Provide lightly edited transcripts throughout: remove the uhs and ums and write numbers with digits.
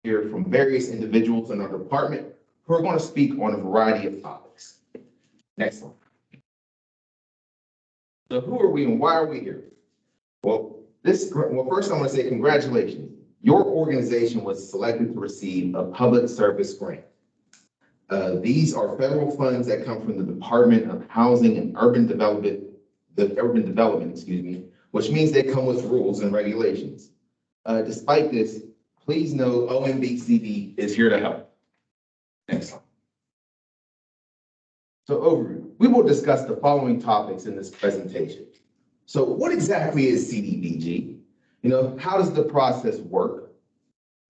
hear from various individuals in our department who are going to speak on a variety of topics. Next one. So who are we and why are we here? Well, first I want to say congratulations. Your organization was selected to receive a public service grant. These are federal funds that come from the Department of Housing and Urban Development, which means they come with rules and regulations. Despite this, please know OMBCD is here to help. Next slide. So overview, we will discuss the following topics in this presentation. So what exactly is CDBG? How does the process work?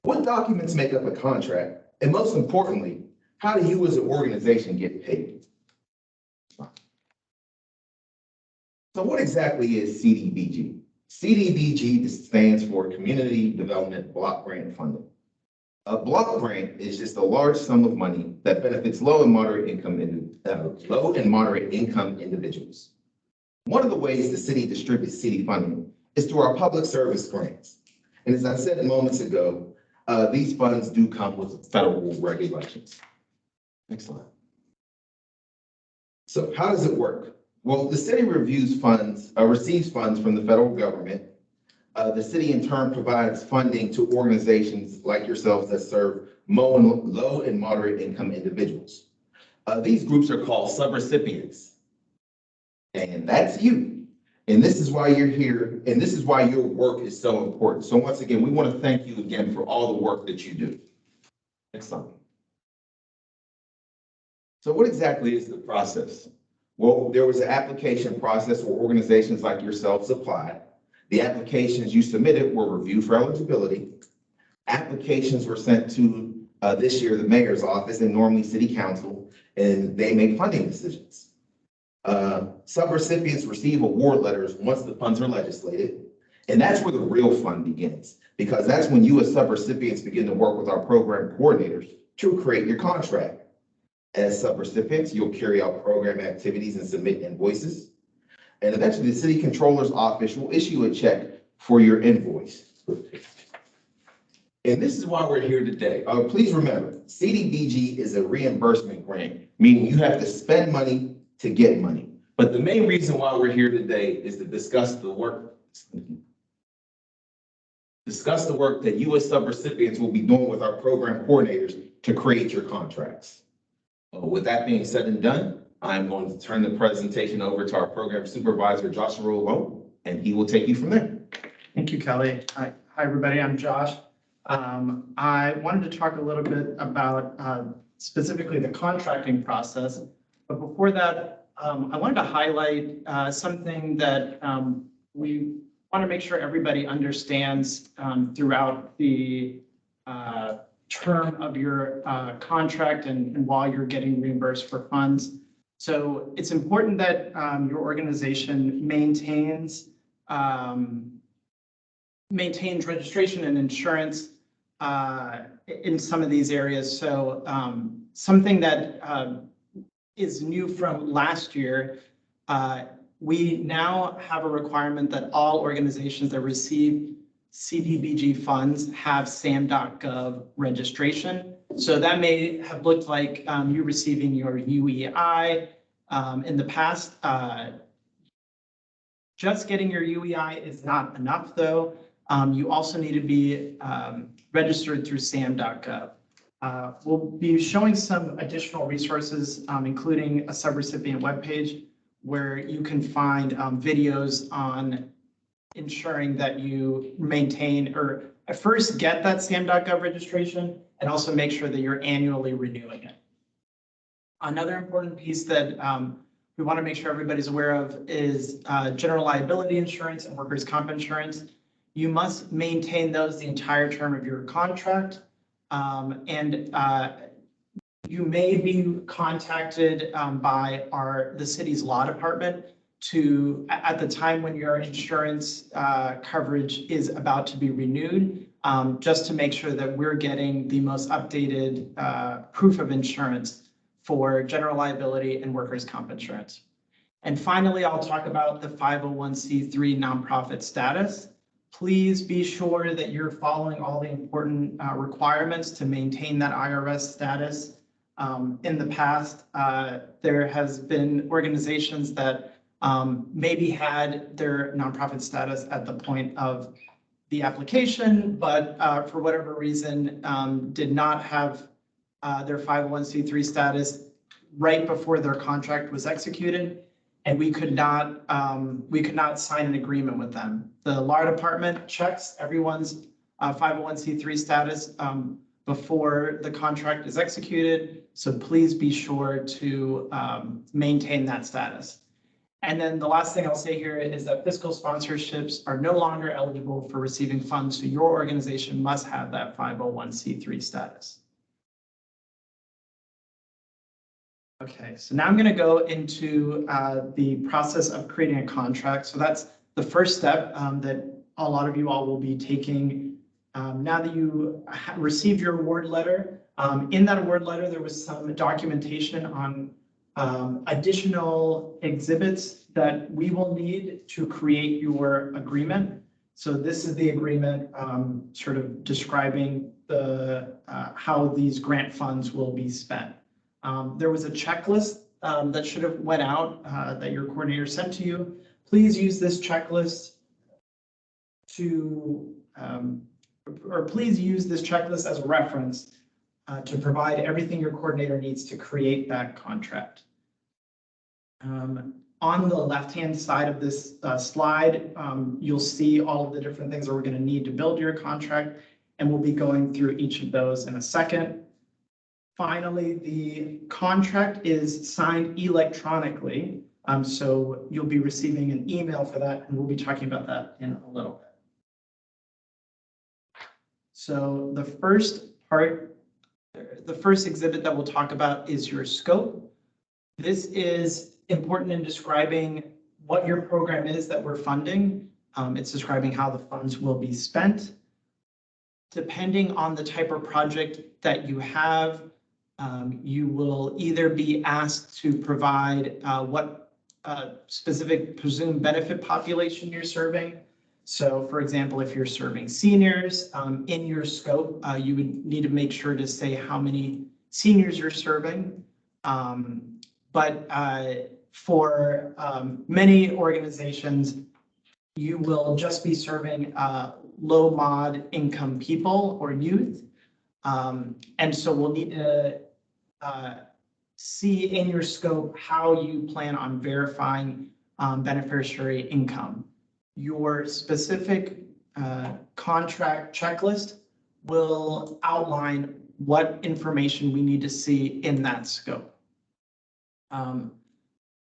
What documents make up a contract? And most importantly, how do you as an organization get paid? So what exactly is CDBG? CDBG stands for Community Development Block Grant Funding. A block grant is just a large sum of money that benefits low and moderate income individuals. One of the ways the city distributes city funding is through our public service grants. And as I said moments ago, these funds do come with federal regulations. Next slide. So how does it work? Well, the city receives funds from the federal government. The city in turn provides funding to organizations like yourselves that serve low and moderate income individuals. These groups are called subrecipients. And that's you. And this is why you're here. And this is why your work is so important. So once again, we want to thank you again for all the work that you do. Next slide. So what exactly is the process? Well, there was an application process where organizations like yourselves applied. The applications you submitted were reviewed for eligibility. Applications were sent to this year the mayor's office and normally city council, and they make funding decisions. Subrecipients receive award letters once the funds are legislated, and that's where the real fun begins, because that's when you as subrecipients begin to work with our program coordinators to create your contract. As subrecipients, you'll carry out program activities and submit invoices. And eventually the city controller's office will issue a check for your invoice. And this is why we're here today. Please remember, CDBG is a reimbursement grant, meaning you have to spend money to get money. But the main reason why we're here today is to discuss the work that you as subrecipients will be doing with our program coordinators to create your contracts. With that being said and done, I'm going to turn the presentation over to our program supervisor, Joshua Rowe, and he will take you from there. Thank you, Kelly. Hi, everybody. I'm Josh. I wanted to talk a little bit about specifically the contracting process. But before that, I wanted to highlight something that we want to make sure everybody understands throughout the term of your contract and while you're getting reimbursed for funds. So it's important that your organization maintains registration and insurance in some of these areas. So something that is new from last year, we now have a requirement that all organizations that receive CDBG funds have SAM.gov registration. So that may have looked like you receiving your UEI in the past. Just getting your UEI is not enough, though. You also need to be registered through SAM.gov. We'll be showing some additional resources, including a subrecipient webpage where you can find videos on ensuring that you maintain or at first get that SAM.gov registration and also make sure that you're annually renewing it. Another important piece that we want to make sure everybody's aware of is general liability insurance and workers' comp insurance. You must maintain those the entire term of your contract. You may be contacted by the city's law department to, at the time when your insurance coverage is about to be renewed, just to make sure that we're getting the most updated proof of insurance for general liability and workers' comp insurance. And finally, I'll talk about the 501c3 nonprofit status. Please be sure that you're following all the important requirements to maintain that IRS status. In the past, there has been organizations that maybe had their nonprofit status at the point of the application, but for whatever reason, did not have their 501c3 status right before their contract was executed, and we could not sign an agreement with them. The law department checks everyone's 501c3 status before the contract is executed, so please be sure to maintain that status. And then the last thing I'll say here is that fiscal sponsorships are no longer eligible for receiving funds, so your organization must have that 501c3 status. Okay, so now I'm going to go into the process of creating a contract. So that's the first step that a lot of you all will be taking now that you received your award letter. In that award letter, there was some documentation on additional exhibits that we will need to create your agreement. So this is the agreement sort of describing how these grant funds will be spent. There was a checklist that should have went out that your coordinator sent to you. Please use this checklist please use this checklist as a reference to provide everything your coordinator needs to create that contract. On the left-hand side of this slide, you'll see all of the different things that we're going to need to build your contract, and we'll be going through each of those in a second. Finally, the contract is signed electronically, so you'll be receiving an email for that, and we'll be talking about that in a little bit. So the first exhibit that we'll talk about is your scope. This is important in describing what your program is that we're funding. It's describing how the funds will be spent. Depending on the type of project that you have, you will either be asked to provide what specific presumed benefit population you're serving. So for example, if you're serving seniors, in your scope, you would need to make sure to say how many seniors you're serving. But for many organizations, you will just be serving low mod income people or youth. And so we'll need to see in your scope how you plan on verifying beneficiary income. Your specific contract checklist will outline what information we need to see in that scope. And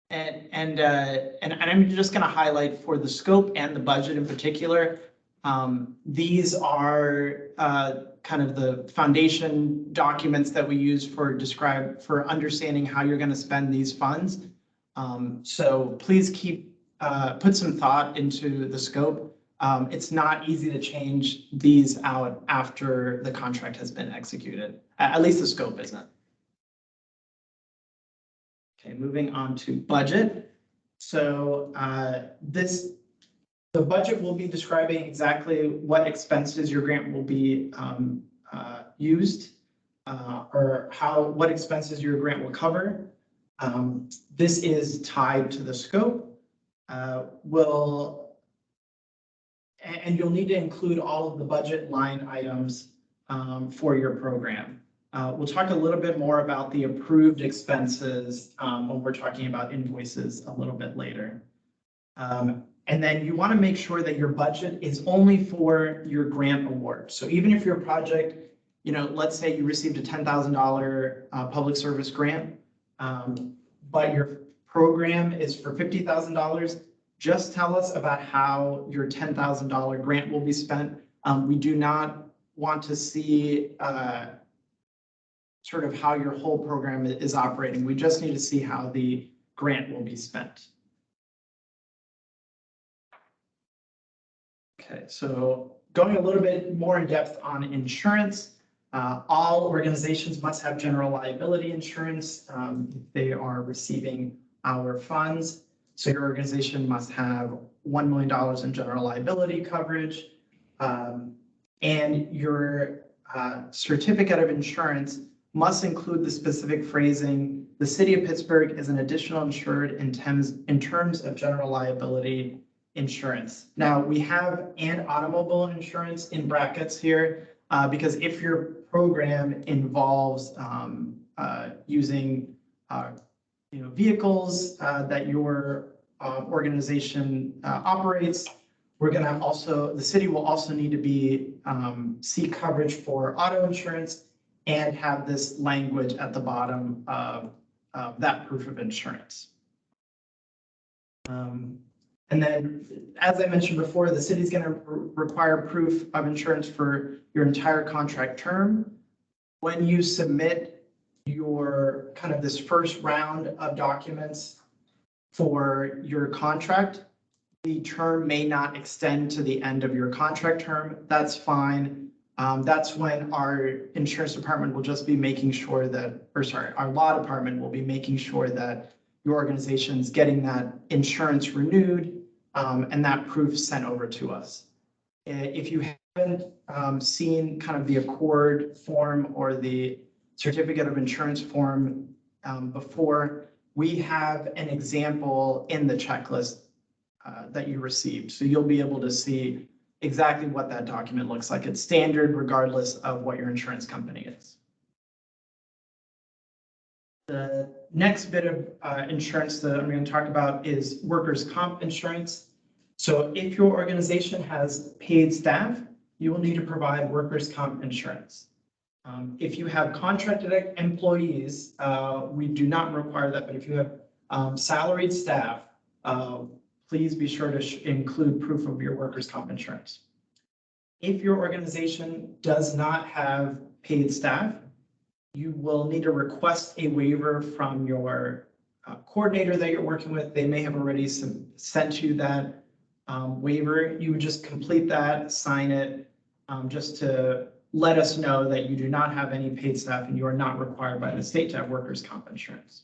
I'm just going to highlight for the scope and the budget in particular. These are kind of the foundation documents that we use for understanding how you're going to spend these funds. So please put some thought into the scope. It's not easy to change these out after the contract has been executed. At least the scope isn't. Okay, moving on to budget. So the budget will be describing exactly what expenses your grant will be used, or what expenses your grant will cover. This is tied to the scope. And you'll need to include all of the budget line items for your program. We'll talk a little bit more about the approved expenses when we're talking about invoices a little bit later. And then you want to make sure that your budget is only for your grant award. So even if your project, let's say you received a $10,000 public service grant, but your program is for $50,000, just tell us about how your $10,000 grant will be spent. We do not want to see sort of how your whole program is operating. We just need to see how the grant will be spent. Okay, so going a little bit more in depth on insurance, all organizations must have general liability insurance if they are receiving our funds. So your organization must have $1 million in general liability coverage. And your certificate of insurance must include the specific phrasing, the city of Pittsburgh is an additional insured in terms of general liability insurance. Now, we have and automobile insurance in brackets here, because if your program involves using vehicles that your organization operates, the city will also need to seek coverage for auto insurance and have this language at the bottom of that proof of insurance. And then, as I mentioned before, the city is going to require proof of insurance for your entire contract term. When you submit your this first round of documents for your contract, the term may not extend to the end of your contract term. That's fine. That's when our insurance department will just be making sure that, our law department will be making sure that your organization is getting that insurance renewed and that proof sent over to us. If you haven't seen the Accord form or the certificate of insurance form before, we have an example in the checklist that you received. So you'll be able to see exactly what that document looks like. It's standard regardless of what your insurance company is. The next bit of insurance that I'm going to talk about is workers' comp insurance. So if your organization has paid staff, you will need to provide workers' comp insurance. If you have contracted employees, we do not require that, but if you have salaried staff, please be sure to include proof of your workers' comp insurance. If your organization does not have paid staff, you will need to request a waiver from your coordinator that you're working with. They may have already sent you that waiver. You would just complete that, sign it, just to let us know that you do not have any paid staff and you are not required by the state to have workers' comp insurance.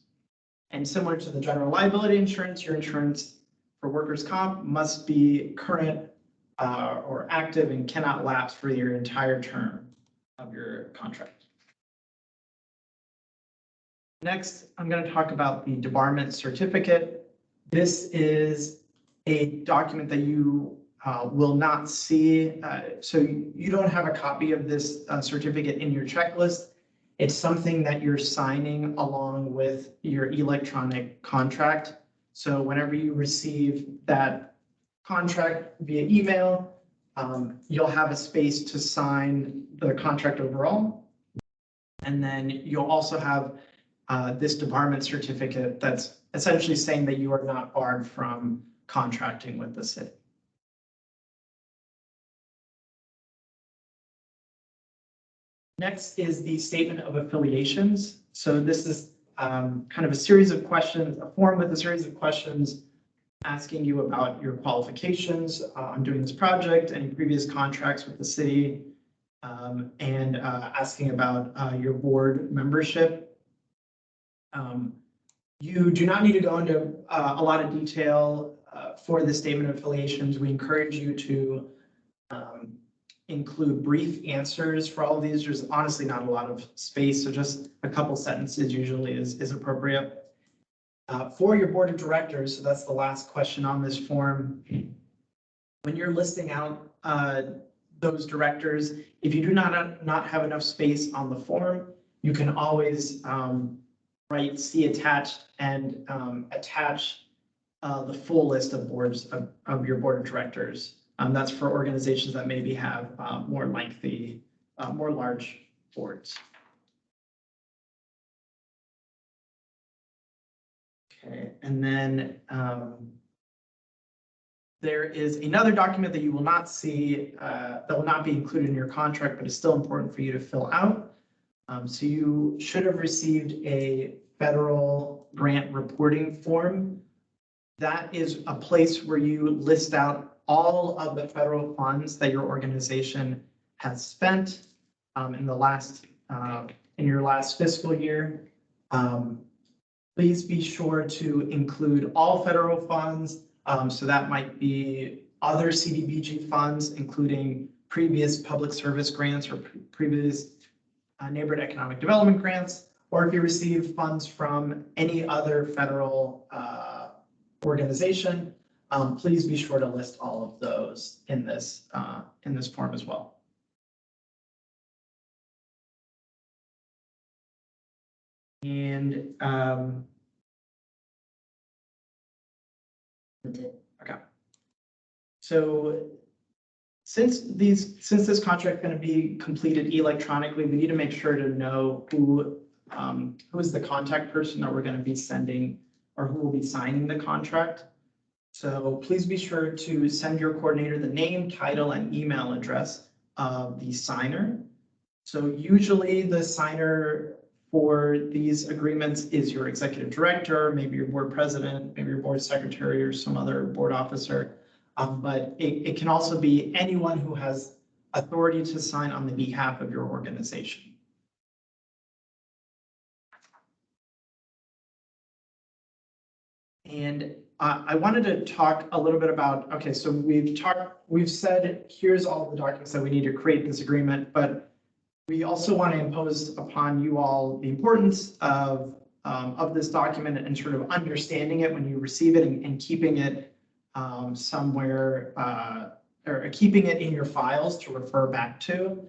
And similar to the general liability insurance, your insurance for workers' comp must be current or active and cannot lapse for your entire term of your contract. Next, I'm going to talk about the debarment certificate. This is a document that you will not see. So you don't have a copy of this certificate in your checklist. It's something that you're signing along with your electronic contract. So whenever you receive that contract via email, you'll have a space to sign the contract overall. And then you'll also have this debarment certificate that's essentially saying that you are not barred from contracting with the city. Next is the statement of affiliations. So this is kind of a series of questions, a form with a series of questions asking you about your qualifications on doing this project, any previous contracts with the city, and asking about your board membership. You do not need to go into a lot of detail for the statement of affiliations. We encourage you to include brief answers for all of these. There's honestly not a lot of space, so just a couple sentences usually is appropriate. For your board of directors, so that's the last question on this form. When you're listing out those directors, if you do not have enough space on the form, you can always write "see attached" and attach the full list of boards of your board of directors. That's for organizations that maybe have more lengthy, more large boards. Okay, and then there is another document that you will not see, that will not be included in your contract, but is still important for you to fill out. So you should have received a federal grant reporting form. That is a place where you list out all of the federal funds that your organization has spent in your last fiscal year. Please be sure to include all federal funds. So that might be other CDBG funds, including previous public service grants or previous neighborhood economic development grants, or if you receive funds from any other federal organization, please be sure to list all of those in this form as well. And okay. So since this contract is going to be completed electronically, we need to make sure to know who is the contact person that we're going to be sending or who will be signing the contract. So please be sure to send your coordinator the name, title, and email address of the signer. So usually the signer for these agreements is your executive director, maybe your board president, maybe your board secretary, or some other board officer. But it can also be anyone who has authority to sign on the behalf of your organization. And I wanted to talk a little bit about, okay, so we've said, here's all the documents that we need to create this agreement, but we also want to impose upon you all the importance of this document and sort of understanding it when you receive it and keeping it somewhere or keeping it in your files to refer back to.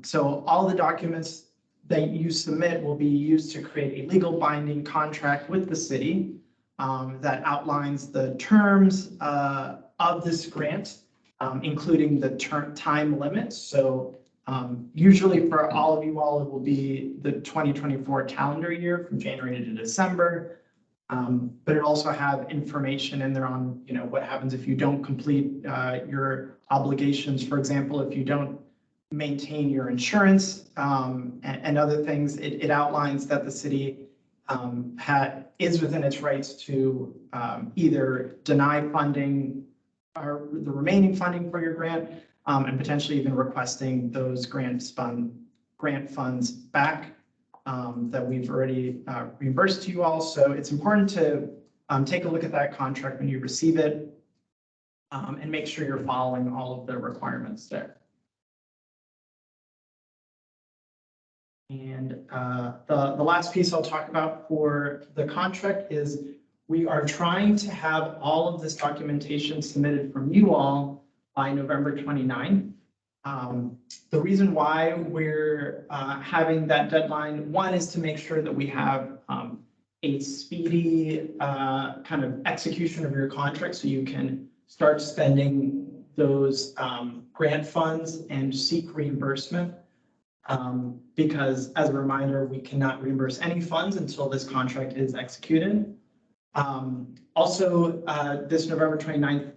So all the documents that you submit will be used to create a legal binding contract with the city that outlines the terms of this grant, including the time limits. So usually for all of you all, it will be the 2024 calendar year from January to December. But it also have information in there on, what happens if you don't complete your obligations. For example, if you don't maintain your insurance and other things, it outlines that the city is within its rights to either deny funding or the remaining funding for your grant and potentially even requesting those grant funds back that we've already reimbursed to you all. So it's important to take a look at that contract when you receive it and make sure you're following all of the requirements there. And the last piece I'll talk about for the contract is we are trying to have all of this documentation submitted from you all by November 29th. The reason why we're having that deadline, one, is to make sure that we have a speedy kind of execution of your contract so you can start spending those grant funds and seek reimbursement. Because as a reminder, we cannot reimburse any funds until this contract is executed. Also, this November 29th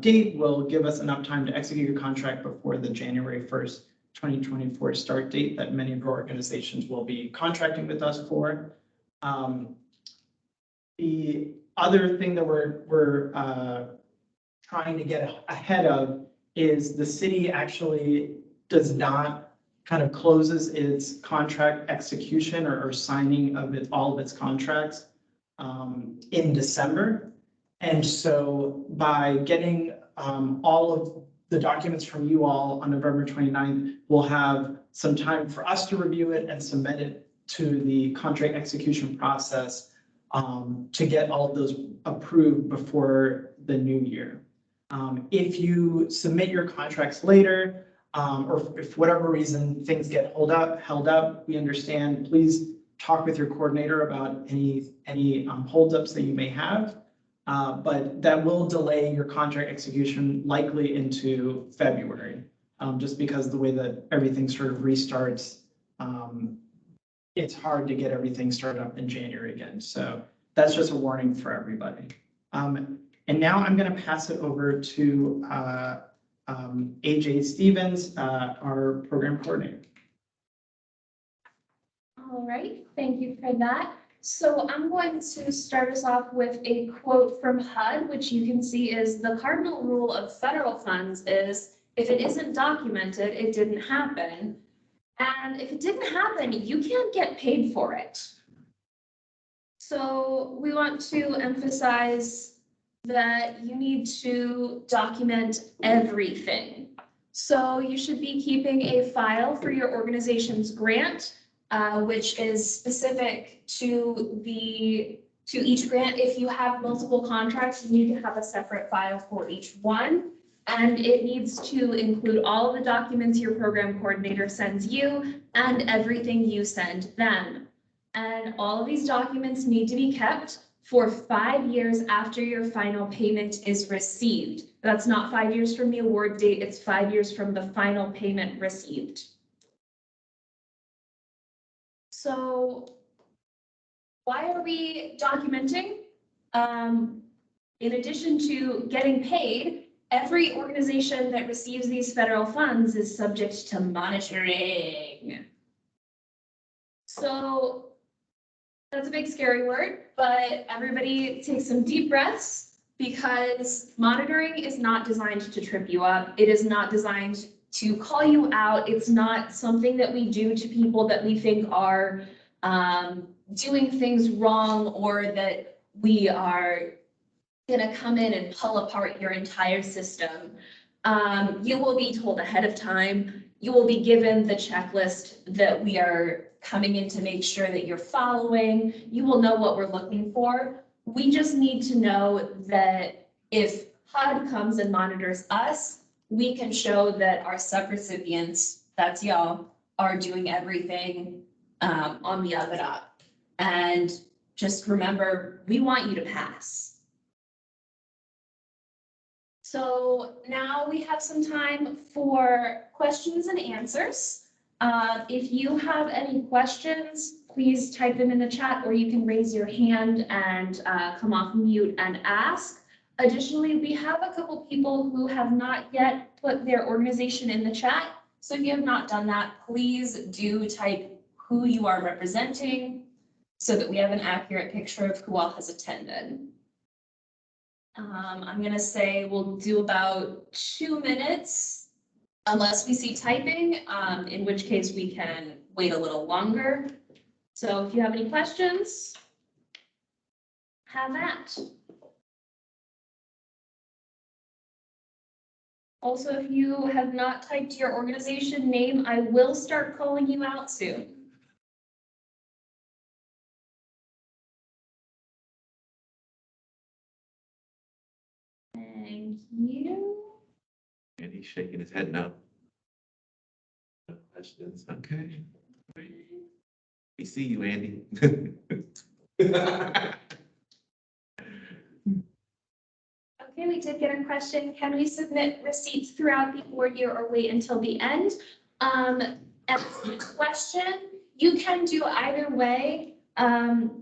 date will give us enough time to execute your contract before the January 1st, 2024 start date that many of your organizations will be contracting with us for. The other thing that we're trying to get ahead of is the city actually does not kind of closes its contract execution or signing of all of its contracts in December. And so by getting all of the documents from you all on November 29th, we'll have some time for us to review it and submit it to the contract execution process to get all of those approved before the new year. If you submit your contracts later, or if for whatever reason things get held up, we understand. Please talk with your coordinator about any holdups that you may have. But that will delay your contract execution likely into February, just because the way that everything sort of restarts, it's hard to get everything started up in January again. So that's just a warning for everybody. And now I'm going to pass it over to AJ Stevens, our program coordinator. All right, thank you for that. So I'm going to start us off with a quote from HUD, which you can see is the cardinal rule of federal funds is if it isn't documented, it didn't happen. And if it didn't happen, you can't get paid for it. So we want to emphasize that you need to document everything. So you should be keeping a file for your organization's grant, which is specific to each grant. If you have multiple contracts, you need to have a separate file for each one. And it needs to include all of the documents your program coordinator sends you and everything you send them. And all of these documents need to be kept for 5 years after your final payment is received. That's not 5 years from the award date, it's 5 years from the final payment received. So why are we documenting? In addition to getting paid, every organization that receives these federal funds is subject to monitoring. So that's a big scary word, but everybody take some deep breaths because monitoring is not designed to trip you up. It is not designed to call you out. It's not something that we do to people that we think are doing things wrong or that we are gonna come in and pull apart your entire system. You will be told ahead of time. You will be given the checklist that we are coming in to make sure that you're following. You will know what we're looking for. We just need to know that if HUD comes and monitors us, we can show that our subrecipients, that's y'all, are doing everything on the up and up. And just remember, we want you to pass. So now we have some time for questions and answers. If you have any questions, please type them in the chat or you can raise your hand and come off mute and ask. Additionally, we have a couple people who have not yet put their organization in the chat. So if you have not done that, please do type who you are representing so that we have an accurate picture of who all has attended. I'm gonna say we'll do about 2 minutes unless we see typing, in which case we can wait a little longer. So if you have any questions, have at. Also, if you have not typed your organization name, I will start calling you out soon. Thank you. And he's shaking his head no. No questions, okay. We see you, Andy. Okay, we did get a question. Can we submit receipts throughout the award year or wait until the end? And question, you can do either way.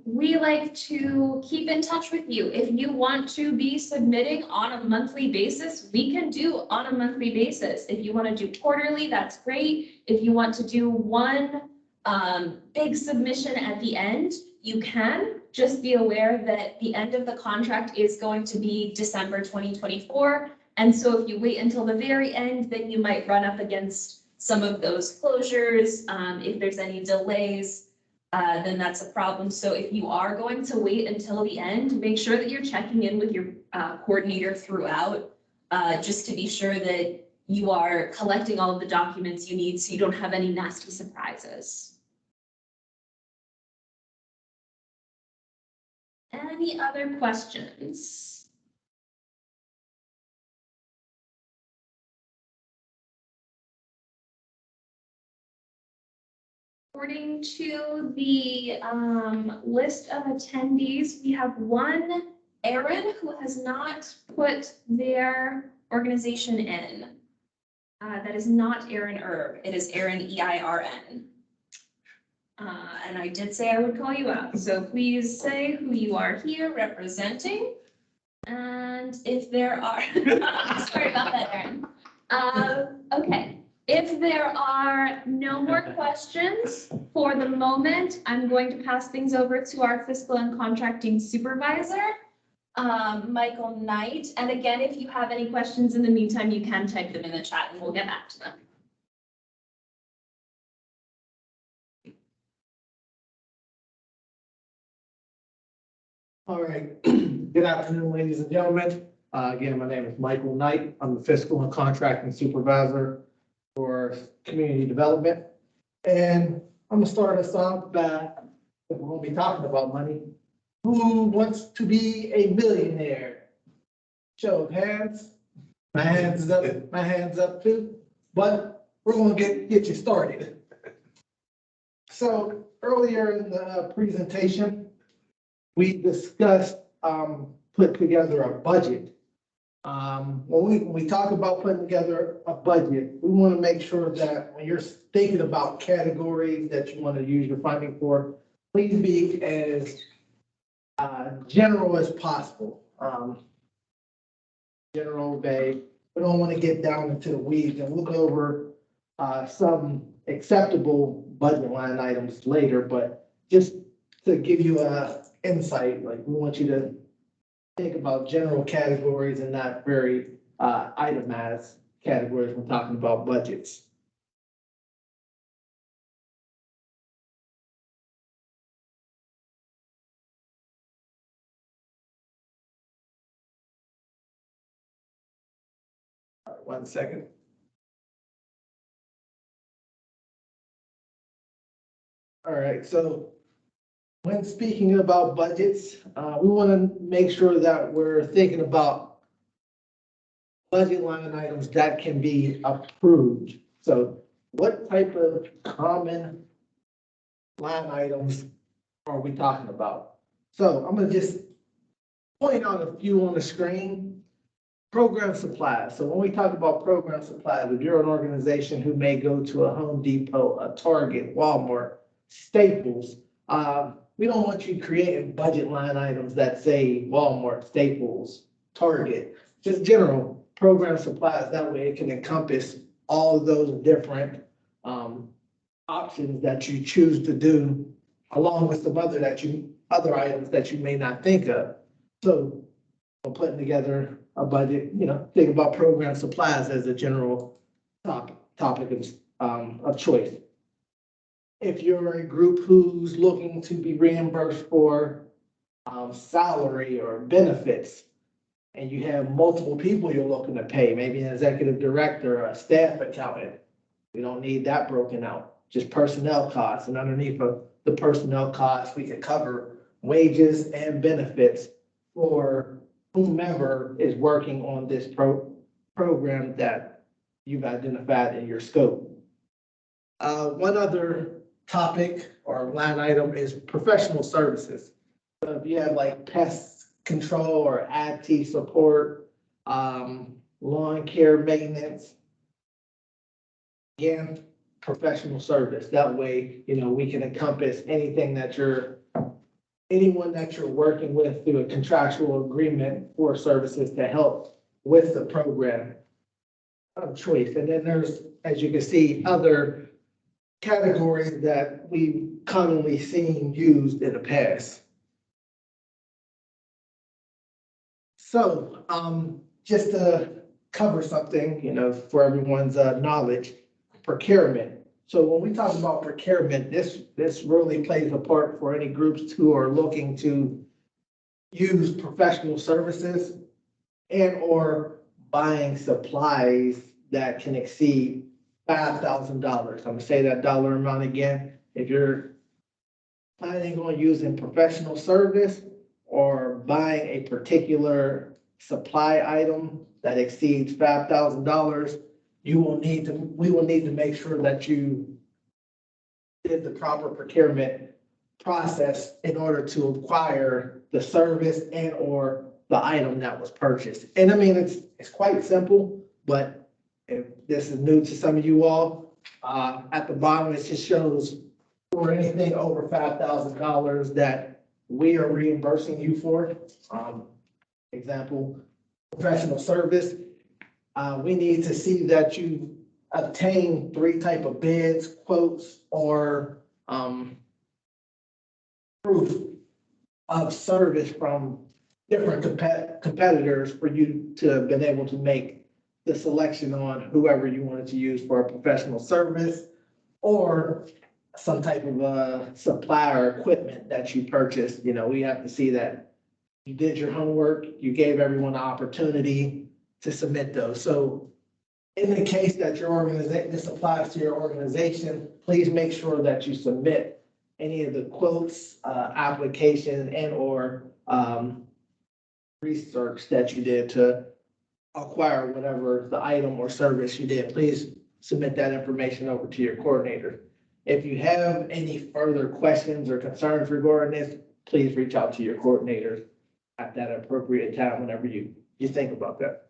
We like to keep in touch with you. If you want to be submitting on a monthly basis, we can do on a monthly basis. If you want to do quarterly, that's great. If you want to do one big submission at the end, you can. Just be aware that the end of the contract is going to be December 2024. And so if you wait until the very end, then you might run up against some of those closures. If there's any delays, then that's a problem. So if you are going to wait until the end, make sure that you're checking in with your coordinator throughout, just to be sure that you are collecting all of the documents you need so you don't have any nasty surprises. Any other questions? According to the list of attendees, we have one Erin who has not put their organization in. That is not Erin Erb. It is Erin EIRN. And I did say I would call you out. So please say who you are here representing. And if there are, sorry about that, Erin. Okay. If there are no more questions for the moment, I'm going to pass things over to our fiscal and contracting supervisor, Michael Knight. And again, if you have any questions in the meantime, you can type them in the chat and we'll get back to them. All right, good afternoon, ladies and gentlemen. Again, my name is Michael Knight. I'm the fiscal and contracting supervisor for community development. And I'm gonna start us off by, if we're gonna be talking about money, who wants to be a millionaire? Show of hands. My hands up too, but we're gonna get you started. So earlier in the presentation, we discussed, put together a budget. When we talk about putting together a budget, we want to make sure that when you're thinking about categories that you want to use your funding for, please be as general as possible. General, vague. We don't want to get down into the weeds, and we'll go over some acceptable budget line items later, but just to give you a insight, like we want you to think about general categories and not very itemized categories when talking about budgets. All right, 1 second. All right, so when speaking about budgets, we want to make sure that we're thinking about budget line items that can be approved. So what type of common line items are we talking about? So I'm gonna just point out a few on the screen. Program supplies. So when we talk about program supplies, if you're an organization who may go to a Home Depot, a Target, Walmart, Staples, we don't want you creating budget line items that say Walmart, Staples, Target, just general program supplies. That way it can encompass all of those different options that you choose to do, along with some other items that you may not think of. So we're putting together a budget, think about program supplies as a general topic of choice. If you're a group who's looking to be reimbursed for salary or benefits, and you have multiple people you're looking to pay, maybe an executive director or a staff accountant, we don't need that broken out, just personnel costs. And underneath of the personnel costs, we could cover wages and benefits for whomever is working on this program that you've identified in your scope. One other topic or line item is professional services. So if you have like pest control or IT support, lawn care maintenance, again, professional service. That way, we can encompass anyone that you're working with through a contractual agreement for services to help with the program of choice. And then there's, as you can see, other categories that we've commonly seen used in the past. So, just to cover something, for everyone's knowledge, procurement. So when we talk about procurement, this really plays a part for any groups who are looking to use professional services and or buying supplies that can exceed $5,000. I'm gonna say that dollar amount again. If you're planning on using professional service or buying a particular supply item that exceeds $5,000, we will need to make sure that you did the proper procurement process in order to acquire the service and or the item that was purchased. And I mean, it's quite simple, but if this is new to some of you all, at the bottom, it just shows for anything over $5,000 that we are reimbursing you for. Example, professional service. We need to see that you obtain 3 type of bids, quotes, or proof of service from different competitors for you to have been able to make the selection on whoever you wanted to use for a professional service or some type of supply or equipment that you purchased. We have to see that you did your homework, you gave everyone an opportunity to submit those. So in the case that your organization, this applies to your organization, please make sure that you submit any of the quotes, application and or research that you did to acquire whatever the item or service you did. Please submit that information over to your coordinator. If you have any further questions or concerns regarding this, please reach out to your coordinator at that appropriate time whenever you think about that.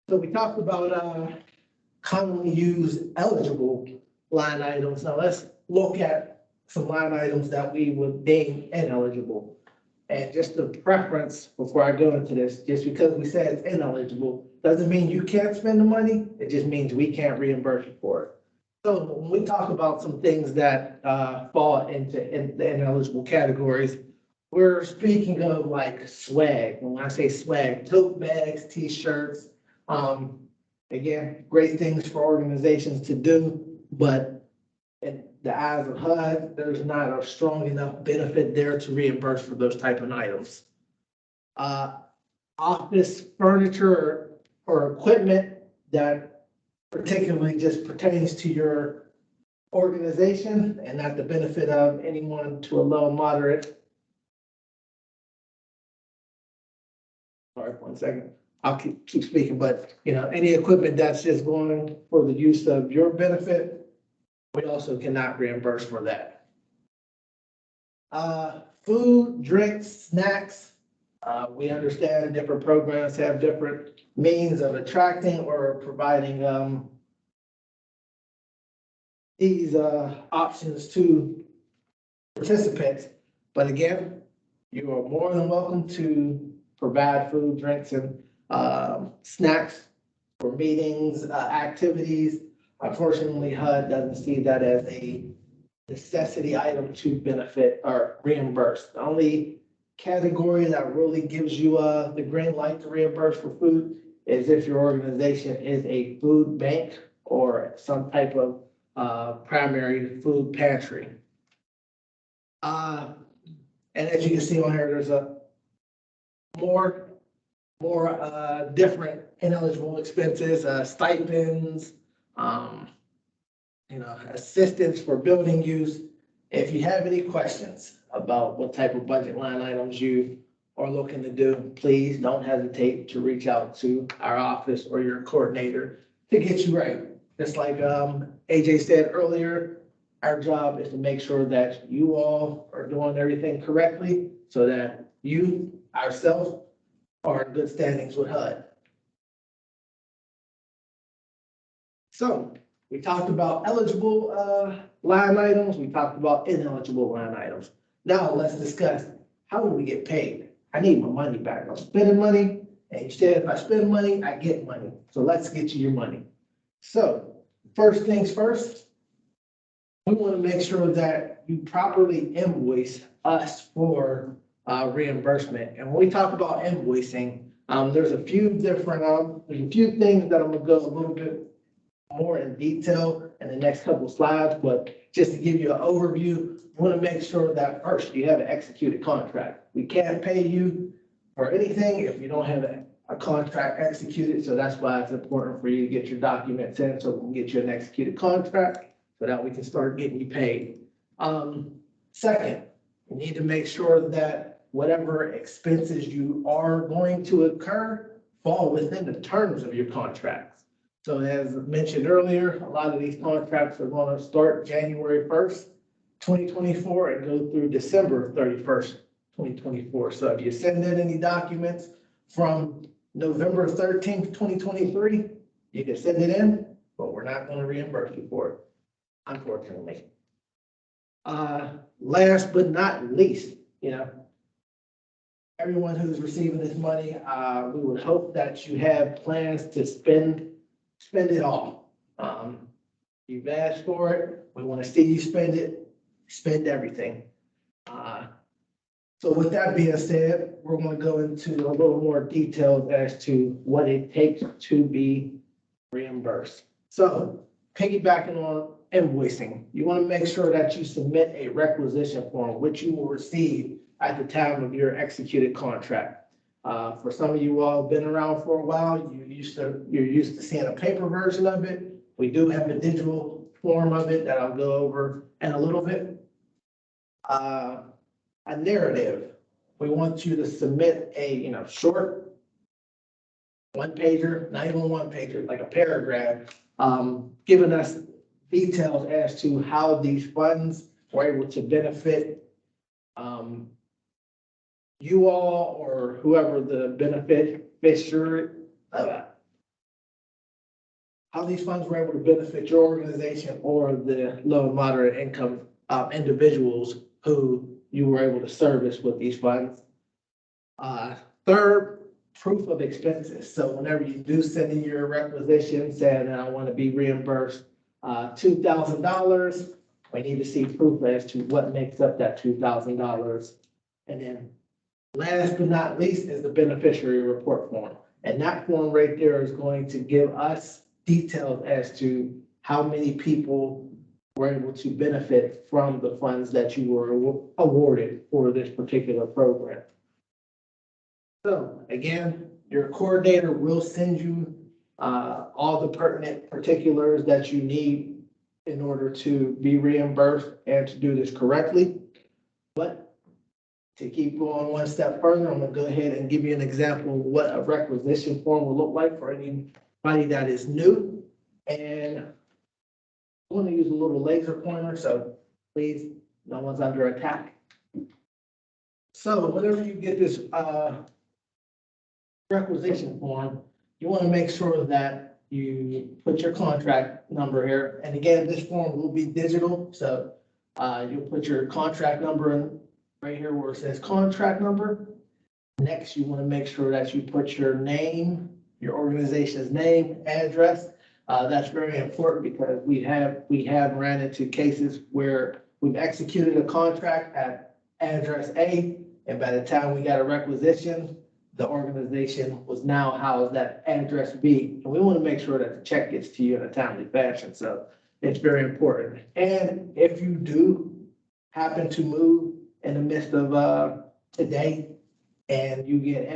So we talked about commonly used eligible line items. Now let's look at some line items that we would deem ineligible. And just the preference before I go into this, just because we said it's ineligible, doesn't mean you can't spend the money. It just means we can't reimburse you for it. So when we talk about some things that fall into the ineligible categories, we're speaking of like swag. When I say swag, tote bags, t-shirts, again, great things for organizations to do, but in the eyes of HUD, there's not a strong enough benefit there to reimburse for those type of items. Office furniture or equipment that particularly just pertains to your organization and not the benefit of anyone to a low, moderate. Sorry, 1 second. I'll keep speaking, but any equipment that's just going for the use of your benefit, we also cannot reimburse for that. Food, drinks, snacks. We understand different programs have different means of attracting or providing these options to participants. But again, you are more than welcome to provide food, drinks, and snacks for meetings, activities. Unfortunately, HUD doesn't see that as a necessity item to benefit or reimburse. The only category that really gives you the green light to reimburse for food is if your organization is a food bank or some type of primary food pantry. And as you can see on here, there's a more different ineligible expenses, stipends, assistance for building use. If you have any questions about what type of budget line items you are looking to do, please don't hesitate to reach out to our office or your coordinator to get you right. Just like AJ said earlier, our job is to make sure that you all are doing everything correctly so that you, ourselves, are in good standings with HUD. So we talked about eligible line items. We talked about ineligible line items. Now let's discuss, how do we get paid? I need my money back. I'm spending money, and you said if I spend money, I get money. So let's get you your money. So first things first, we want to make sure that you properly invoice us for reimbursement. And when we talk about invoicing, there's a few different, there's a few things that I'm gonna go a little bit more in detail in the next couple of slides, but just to give you an overview, we want to make sure that first you have an executed contract. We can't pay you for anything if you don't have a contract executed. So that's why it's important for you to get your documents in so we can get you an executed contract so that we can start getting you paid. Second, you need to make sure that whatever expenses you are going to incur fall within the terms of your contracts. So as mentioned earlier, a lot of these contracts are going to start January 1st, 2024 and go through December 31st, 2024. So if you send in any documents from November 13th, 2023, you can send it in, but we're not going to reimburse you for it, unfortunately. Last but not least, everyone who's receiving this money, we would hope that you have plans to spend it all. You've asked for it. We want to see you spend it, spend everything. So with that being said, we're going to go into a little more details as to what it takes to be reimbursed. So piggybacking on invoicing. You want to make sure that you submit a requisition form, which you will receive at the time of your executed contract. For some of you all been around for a while, you're used to seeing a paper version of it. We do have a digital form of it that I'll go over in a little bit. A narrative. We want you to submit a, short one pager, not even one pager, like a paragraph, giving us details as to how these funds were able to benefit you all or whoever the beneficiary, how these funds were able to benefit your organization or the low and moderate income individuals who you were able to service with these funds. Third, proof of expenses. So whenever you do send in your requisition saying that I want to be reimbursed $2,000, we need to see proof as to what makes up that $2,000. And then last but not least is the beneficiary report form. And that form right there is going to give us details as to how many people were able to benefit from the funds that you were awarded for this particular program. So again, your coordinator will send you all the pertinent particulars that you need in order to be reimbursed and to do this correctly. But to keep going one step further, I'm gonna go ahead and give you an example of what a requisition form will look like for anybody that is new. And I'm gonna use a little laser pointer, so please, no one's under attack. So whenever you get this requisition form, you want to make sure that you put your contract number here. And again, this form will be digital, so you'll put your contract number in right here where it says contract number. Next, you want to make sure that you put your name, your organization's name, address. That's very important because we have ran into cases where we've executed a contract at address A, and by the time we got a requisition, the organization was now housed at address B. And we want to make sure that the check gets to you in a timely fashion. So it's very important. And if you do happen to move in the midst of today and you get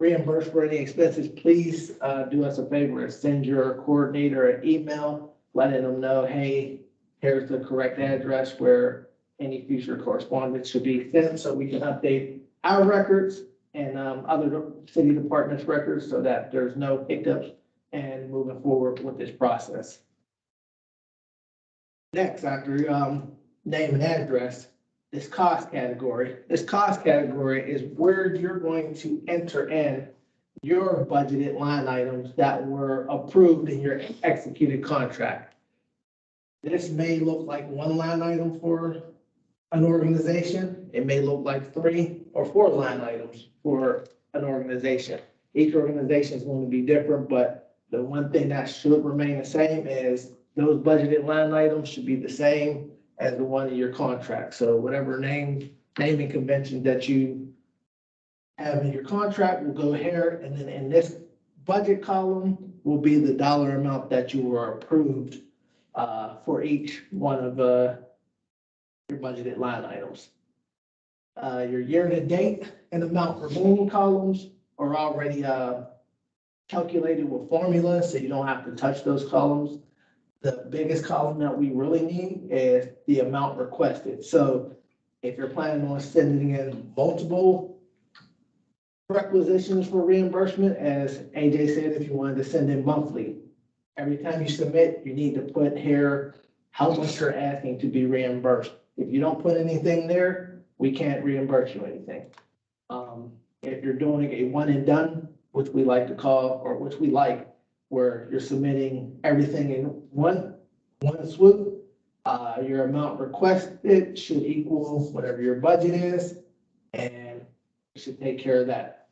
reimbursed for any expenses, please do us a favor and send your coordinator an email, letting them know, hey, here's the correct address where any future correspondence should be sent so we can update our records and other city departments' records so that there's no hiccups and moving forward with this process. Next, after name and address, this cost category. This cost category is where you're going to enter in your budgeted line items that were approved in your executed contract. This may look like one line item for an organization. It may look like 3 or 4 line items for an organization. Each organization is going to be different, but the one thing that should remain the same is those budgeted line items should be the same as the one in your contract. So whatever naming convention that you have in your contract will go here, and then in this budget column will be the dollar amount that you were approved for each one of your budgeted line items. Your year-to-date and amount remaining columns are already calculated with formulas, so you don't have to touch those columns. The biggest column that we really need is the amount requested. So if you're planning on sending in multiple requisitions for reimbursement, as AJ said, if you wanted to send in monthly, every time you submit, you need to put here how much you're asking to be reimbursed. If you don't put anything there, we can't reimburse you anything. If you're doing a one and done, which we like to call, or which we like, where you're submitting everything in one swoop, your amount requested should equal whatever your budget is, and you should take care of that.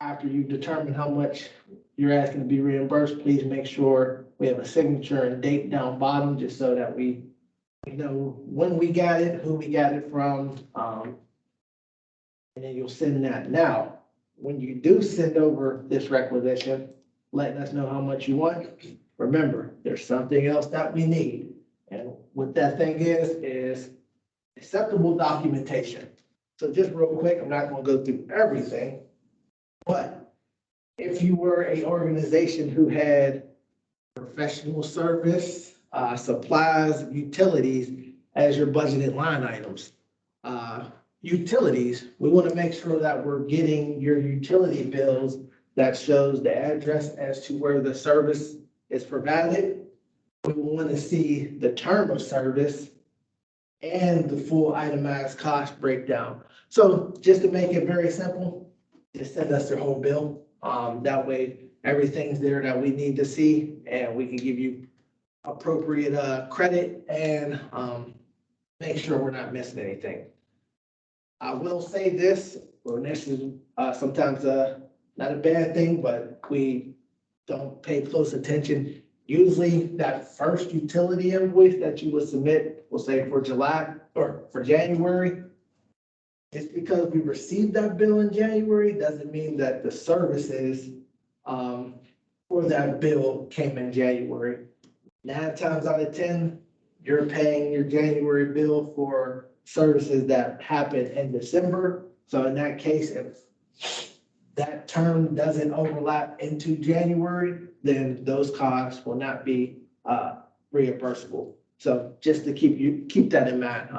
After you determine how much you're asking to be reimbursed, please make sure we have a signature and date down bottom, just so that we know when we got it, who we got it from, and then you'll send that. Now, when you do send over this requisition, letting us know how much you want. Remember, there's something else that we need. And what that thing is acceptable documentation. So just real quick, I'm not gonna go through everything, but if you were a organization who had professional service, supplies, utilities as your budgeted line items. Utilities, we want to make sure that we're getting your utility bills that shows the address as to where the service is provided. We want to see the term of service and the full itemized cost breakdown. So just to make it very simple, just send us their whole bill. That way, everything's there that we need to see, and we can give you appropriate credit and make sure we're not missing anything. I will say this, or this is sometimes not a bad thing, but we don't pay close attention. Usually that first utility invoice that you would submit, we'll say for July or for January, just because we received that bill in January doesn't mean that the services for that bill came in January. 9 times out of 10, you're paying your January bill for services that happen in December. So in that case, if that term doesn't overlap into January, then those costs will not be reimbursable. So just to keep that in mind.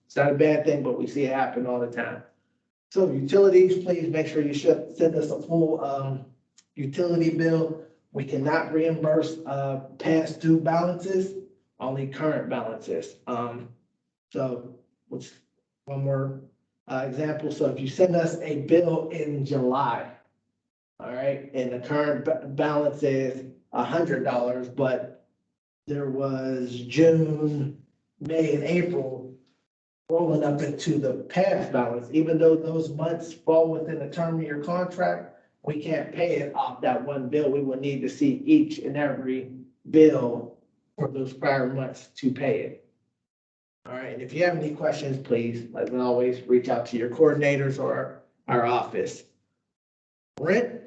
It's not a bad thing, but we see it happen all the time. So utilities, please make sure you should send us a full utility bill. We cannot reimburse past due balances, only current balances. So what's one more example? So if you send us a bill in July, all right, and the current balance is $100, but there was June, May, and April rolling up into the past balance, even though those months fall within the term of your contract, we can't pay it off that one bill. We will need to see each and every bill for those prior months to pay it. All right, and if you have any questions, please, as always, reach out to your coordinators or our office. Rent,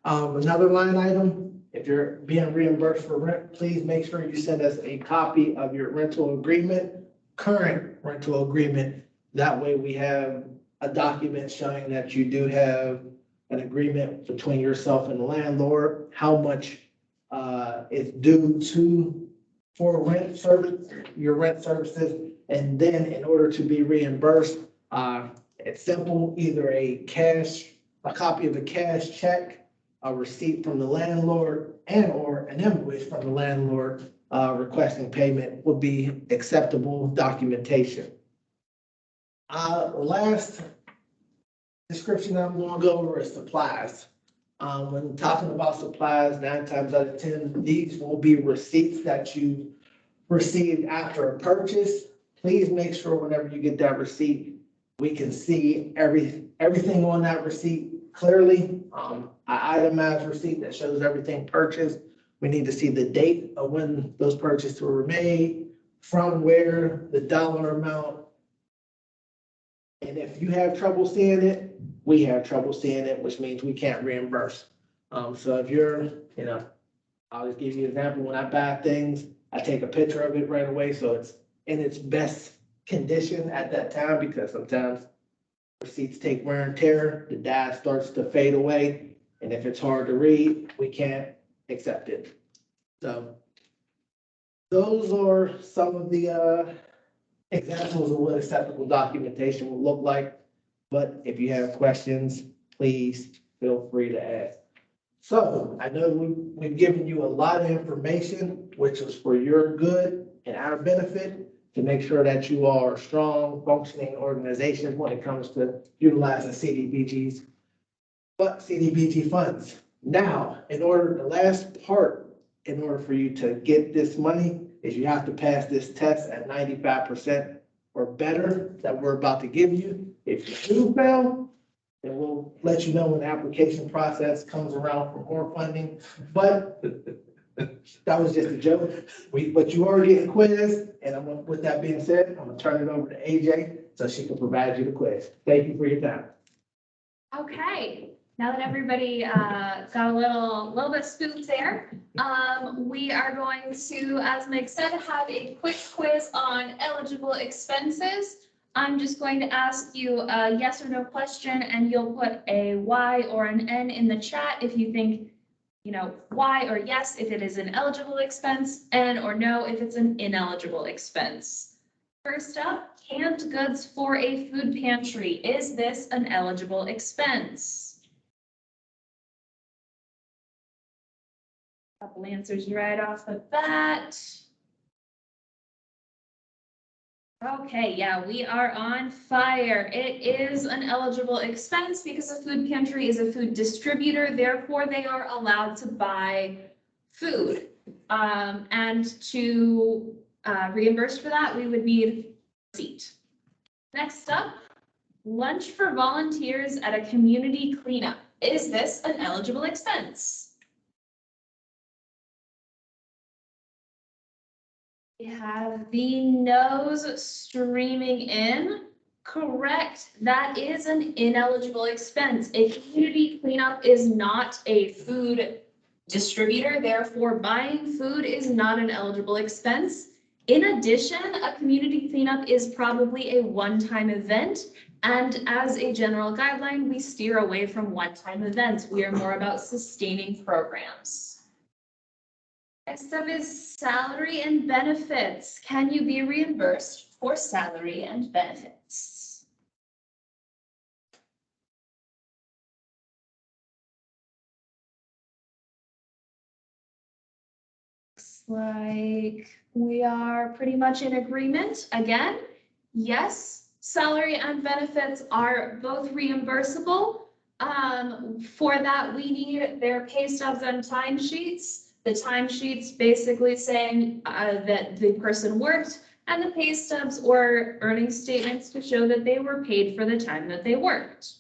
another line item, if you're being reimbursed for rent, please make sure you send us a copy of your rental agreement, current rental agreement. That way we have a document showing that you do have an agreement between yourself and the landlord, how much is due for rent service, your rent services. And then in order to be reimbursed, it's simple, either a copy of a cash check, a receipt from the landlord, and or an invoice from the landlord requesting payment would be acceptable documentation. Last description I'm going to go over is supplies. When talking about supplies, 9 times out of 10, these will be receipts that you received after a purchase. Please make sure whenever you get that receipt, we can see everything on that receipt clearly. An itemized receipt that shows everything purchased. We need to see the date of when those purchases were made, from where, the dollar amount. And if you have trouble seeing it, we have trouble seeing it, which means we can't reimburse. So if you're, I'll just give you an example. When I buy things, I take a picture of it right away, so it's in its best condition at that time, because sometimes receipts take wear and tear, the die starts to fade away, and if it's hard to read, we can't accept it. So those are some of the examples of what acceptable documentation will look like. But if you have questions, please feel free to ask. So I know we've given you a lot of information, which is for your good and our benefit, to make sure that you are strong, functioning organizations when it comes to utilizing CDBGs, but CDBG funds. Now, the last part, in order for you to get this money, is you have to pass this test at 95% or better that we're about to give you. If you do fail, then we'll let you know when the application process comes around for more funding. But that was just a joke. But you are getting quizzed, and with that being said, I'm gonna turn it over to AJ so she can provide you the quiz. Thank you for your time. Okay, Now that everybody got a little bit spooked there, we are going to, as Meg said, have a quick quiz on eligible expenses. I'm just going to ask you a yes or no question, and you'll put a Y or an N in the chat if you think, Y or yes if it is an eligible expense, N or no if it's an ineligible expense. First up, canned goods for a food pantry. Is this an eligible expense? Couple answers right off the bat. Okay, yeah, we are on fire. It is an eligible expense because a food pantry is a food distributor, therefore they are allowed to buy food. And to reimburse for that, we would need a receipt. Next up, lunch for volunteers at a community cleanup. Is this an eligible expense? We have the nose streaming in. Correct. That is an ineligible expense. A community cleanup is not a food distributor, therefore buying food is not an eligible expense. In addition, a community cleanup is probably a one-time event. And as a general guideline, we steer away from one-time events. We are more about sustaining programs. Next up is salary and benefits. Can you be reimbursed for salary and benefits? Looks like we are pretty much in agreement. Again, yes, salary and benefits are both reimbursable. For that, we need their pay stubs and timesheets. The timesheets basically saying that the person worked, and the pay stubs or earning statements to show that they were paid for the time that they worked.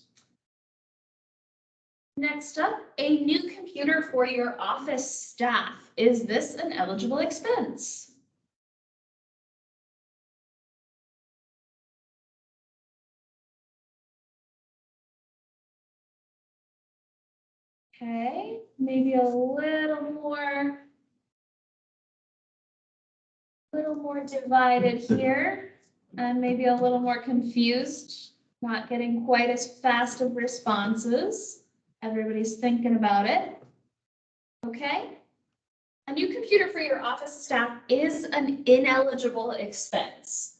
Next up, a new computer for your office staff. Is this an eligible expense? Okay, maybe a little more divided here, and maybe a little more confused, not getting quite as fast of responses. Everybody's thinking about it. Okay. A new computer for your office staff is an ineligible expense.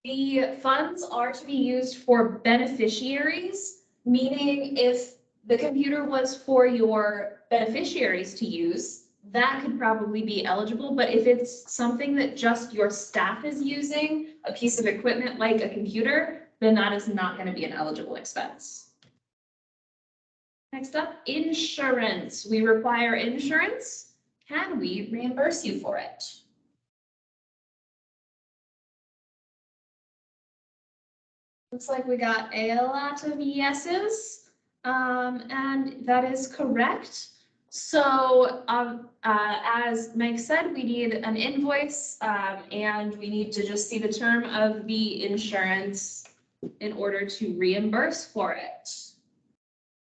The funds are to be used for beneficiaries, meaning if the computer was for your beneficiaries to use, that could probably be eligible, but if it's something that just your staff is using, a piece of equipment like a computer, then that is not going to be an eligible expense. Next up, insurance. We require insurance. Can we reimburse you for it? Looks like we got a lot of yeses. And that is correct. So as Meg said, we need an invoice and we need to just see the term of the insurance in order to reimburse for it.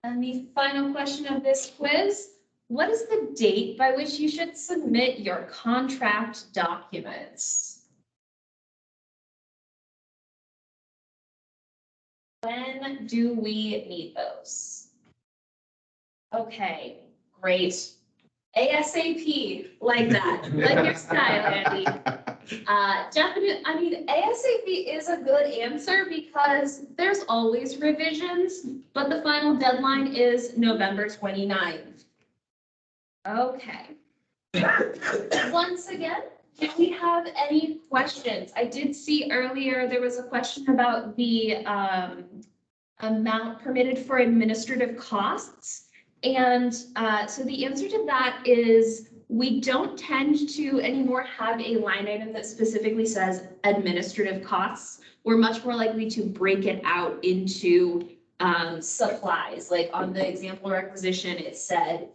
And the final question of this quiz, what is the date by which you should submit your contract documents? When do we need those? Okay, great. ASAP, like that, like your style, Andy. Definitely, I mean, ASAP is a good answer because there's always revisions, but the final deadline is November 29th. Okay. Once again, do we have any questions? I did see earlier there was a question about the amount permitted for administrative costs. And so the answer to that is we don't tend to anymore have a line item that specifically says administrative costs. We're much more likely to break it out into supplies. Like on the example requisition, it said,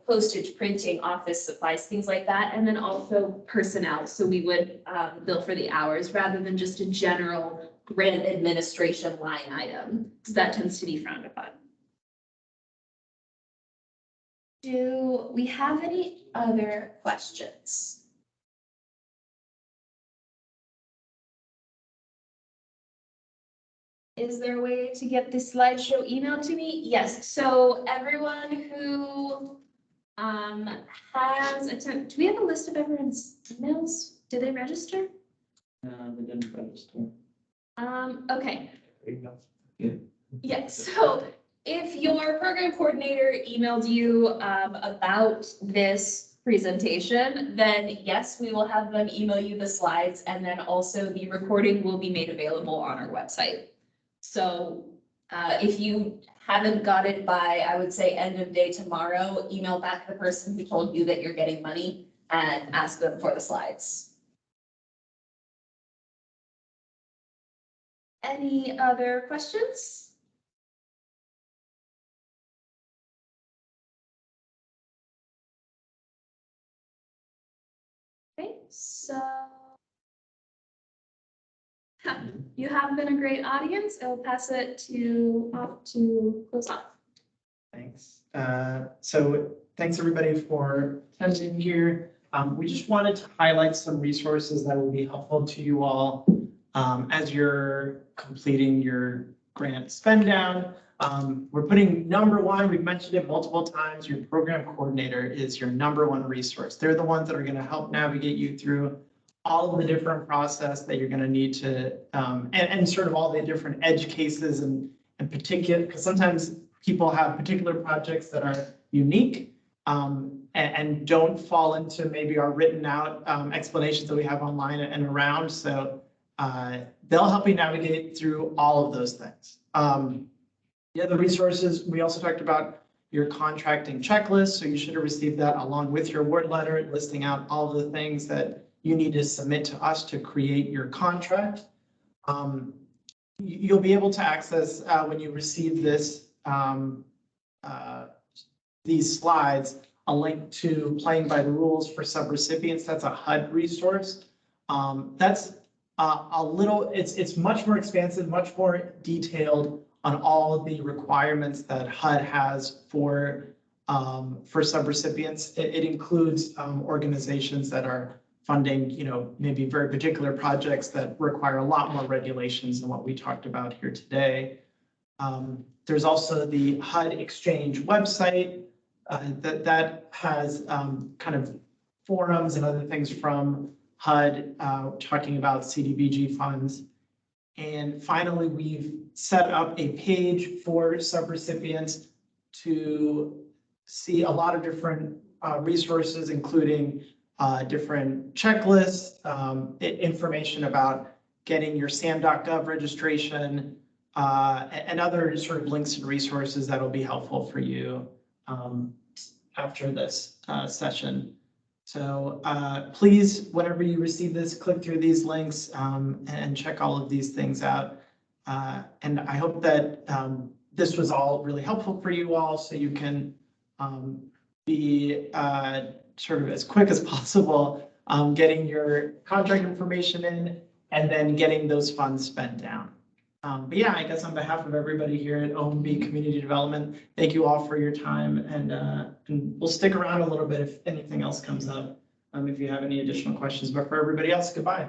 postage, printing, office supplies, things like that. And then also personnel. So we would bill for the hours rather than just a general grant administration line item. So that tends to be frowned upon. Do we have any other questions? Is there a way to get the slideshow emailed to me? Yes, so everyone who has attended, do we have a list of everyone's emails? Did they register? They didn't register. Okay, Yeah. yeah, so if your program coordinator emailed you about this presentation, then yes, we will have them email you the slides, and then also the recording will be made available on our website. So if you haven't got it by, I would say, end of day tomorrow, email back the person who told you that you're getting money and ask them for the slides. Any other questions? Okay, so you have been a great audience. I will pass it off to close off. Thanks. So thanks everybody for attending here. We just wanted to highlight some resources that will be helpful to you all as you're completing your grant spend down. We're putting number one, we've mentioned it multiple times, your program coordinator is your number one resource. They're the ones that are going to help navigate you through all of the different process that you're going to need to, and sort of all the different edge cases and particular, because sometimes people have particular projects that are unique and don't fall into maybe our written out explanations that we have online and around. So they'll help you navigate through all of those things. The other resources, we also talked about your contracting checklist. So you should have received that along with your award letter, listing out all of the things that you need to submit to us to create your contract. You'll be able to access when you receive this, these slides, a link to Playing by the Rules for Subrecipients. That's a HUD resource. That's a little, it's much more expansive, much more detailed on all the requirements that HUD has for subrecipients. It includes organizations that are funding, maybe very particular projects that require a lot more regulations than what we talked about here today. There's also the HUD Exchange website that has kind of forums and other things from HUD talking about CDBG funds. And finally, we've set up a page for subrecipients to see a lot of different resources, including different checklists, information about getting your SAM.gov registration, and other sort of links and resources that will be helpful for you after this session. So please, whenever you receive this, click through these links and check all of these things out. And I hope that this was all really helpful for you all, so you can be sort of as quick as possible getting your contract information in and then getting those funds spent down. But yeah, I guess on behalf of everybody here at OMB Community Development, thank you all for your time, and we'll stick around a little bit if anything else comes up, if you have any additional questions. But for everybody else, goodbye.